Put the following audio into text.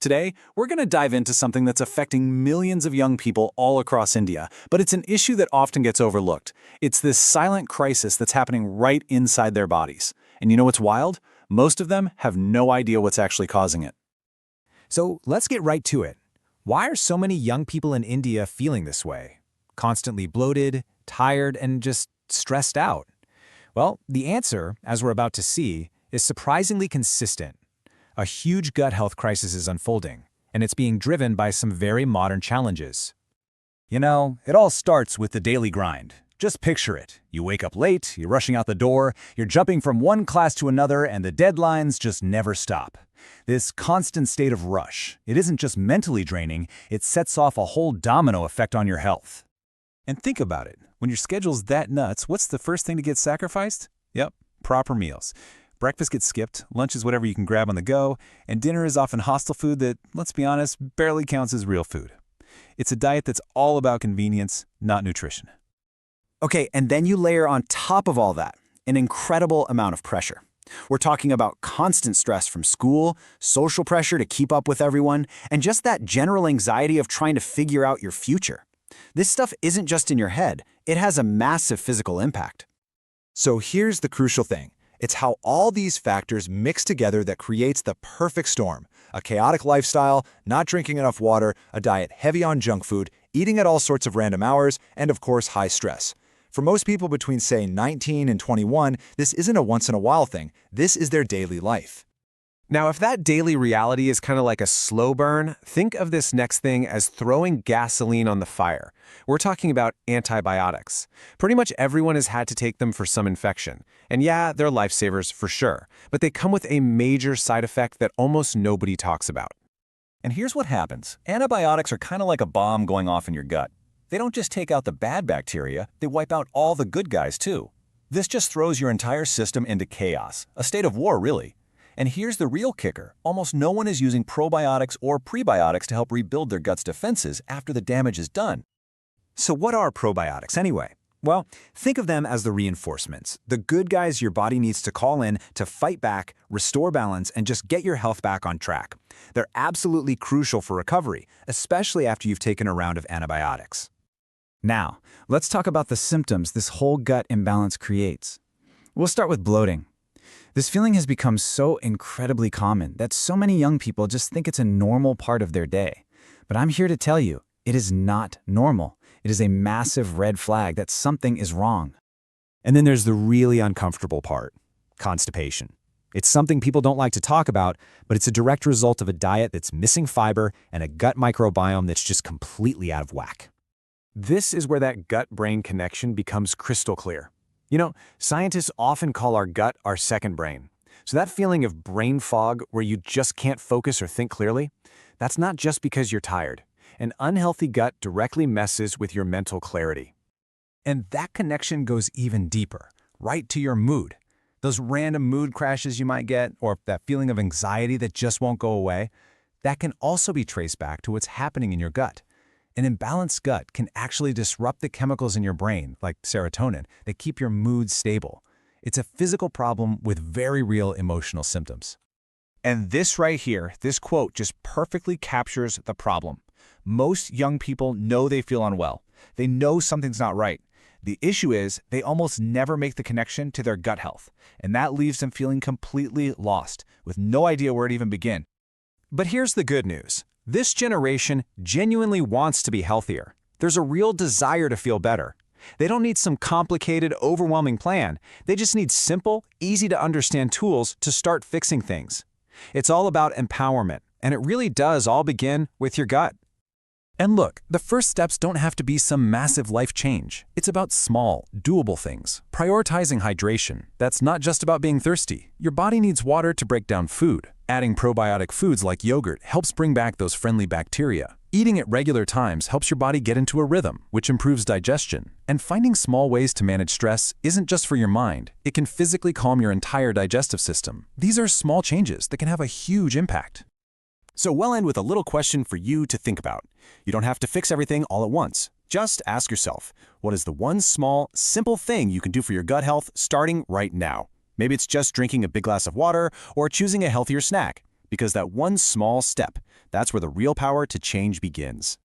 Today, we're going to dive into something that's affecting millions of young people all across India, but it's an issue that often gets overlooked. It's this silent crisis that's happening right inside their bodies. And you know what's wild? Most of them have no idea what's actually causing it. So let's get right to it. Why are so many young people in India feeling this way? Constantly bloated, tired, and just stressed out? Well, the answer, as we're about to see, is surprisingly consistent. A huge gut health crisis is unfolding, and it's being driven by some very modern challenges. You know, it all starts with the daily grind. Just picture it. You wake up late, you're rushing out the door, you're jumping from one class to another, and the deadlines just never stop. This constant state of rush, it isn't just mentally draining, it sets off a whole domino effect on your health. And think about it. When your schedule's that nuts, what's the first thing to get sacrificed? Yep, proper meals. Breakfast gets skipped, lunch is whatever you can grab on the go, and dinner is often hostel food that, let's be honest, barely counts as real food. It's a diet that's all about convenience, not nutrition. Okay, and then you layer on top of all that an incredible amount of pressure. We're talking about constant stress from school, social pressure to keep up with everyone, and just that general anxiety of trying to figure out your future. This stuff isn't just in your head, it has a massive physical impact. So here's the crucial thing. It's how all these factors mix together that creates the perfect storm. A chaotic lifestyle, not drinking enough water, a diet heavy on junk food, eating at all sorts of random hours, and of course high stress. For most people between, say, 19 and 21, this isn't a once-in-a-while thing. This is their daily life. Now, if that daily reality is kind of like a slow burn, think of this next thing as throwing gasoline on the fire. We're talking about antibiotics. Pretty much everyone has had to take them for some infection. And yeah, they're lifesavers for sure, but they come with a major side effect that almost nobody talks about. And here's what happens. Antibiotics are kind of like a bomb going off in your gut. They don't just take out the bad bacteria, they wipe out all the good guys too. This just throws your entire system into chaos, a state of war really. And here's the real kicker. Almost no one is using probiotics or prebiotics to help rebuild their gut's defenses after the damage is done. So what are probiotics anyway? Well, think of them as the reinforcements, the good guys your body needs to call in to fight back, restore balance, and just get your health back on track. They're absolutely crucial for recovery, especially after you've taken a round of antibiotics. Now, let's talk about the symptoms this whole gut imbalance creates. We'll start with bloating. This feeling has become so incredibly common that so many young people just think it's a normal part of their day. But I'm here to tell you, it is not normal. It is a massive red flag that something is wrong. And then there's the really uncomfortable part, constipation. It's something people don't like to talk about, but it's a direct result of a diet that's missing fiber and a gut microbiome that's just completely out of whack. This is where that gut-brain connection becomes crystal clear. You know, scientists often call our gut our second brain. So that feeling of brain fog where you just can't focus or think clearly, that's not just because you're tired. An unhealthy gut directly messes with your mental clarity. And that connection goes even deeper, right to your mood. Those random mood crashes you might get, or that feeling of anxiety that just won't go away, that can also be traced back to what's happening in your gut. An imbalanced gut can actually disrupt the chemicals in your brain, like serotonin, that keep your mood stable. It's a physical problem with very real emotional symptoms. And this right here, this quote just perfectly captures the problem. Most young people know they feel unwell. They know something's not right. The issue is they almost never make the connection to their gut health, and that leaves them feeling completely lost, with no idea where to even begin. But here's the good news. This generation genuinely wants to be healthier. There's a real desire to feel better. They don't need some complicated, overwhelming plan. They just need simple, easy-to-understand tools to start fixing things. It's all about empowerment, and it really does all begin with your gut. And look, the first steps don't have to be some massive life change. It's about small, doable things. Prioritizing hydration. That's not just about being thirsty. Your body needs water to break down food. Adding probiotic foods like yogurt helps bring back those friendly bacteria. Eating at regular times helps your body get into a rhythm, which improves digestion. And finding small ways to manage stress isn't just for your mind. It can physically calm your entire digestive system. These are small changes that can have a huge impact. So we'll end with a little question for you to think about. You don't have to fix everything all at once. Just ask yourself, what is the one small, simple thing you can do for your gut health starting right now? Maybe it's just drinking a big glass of water or choosing a healthier snack. Because that one small step, that's where the real power to change begins.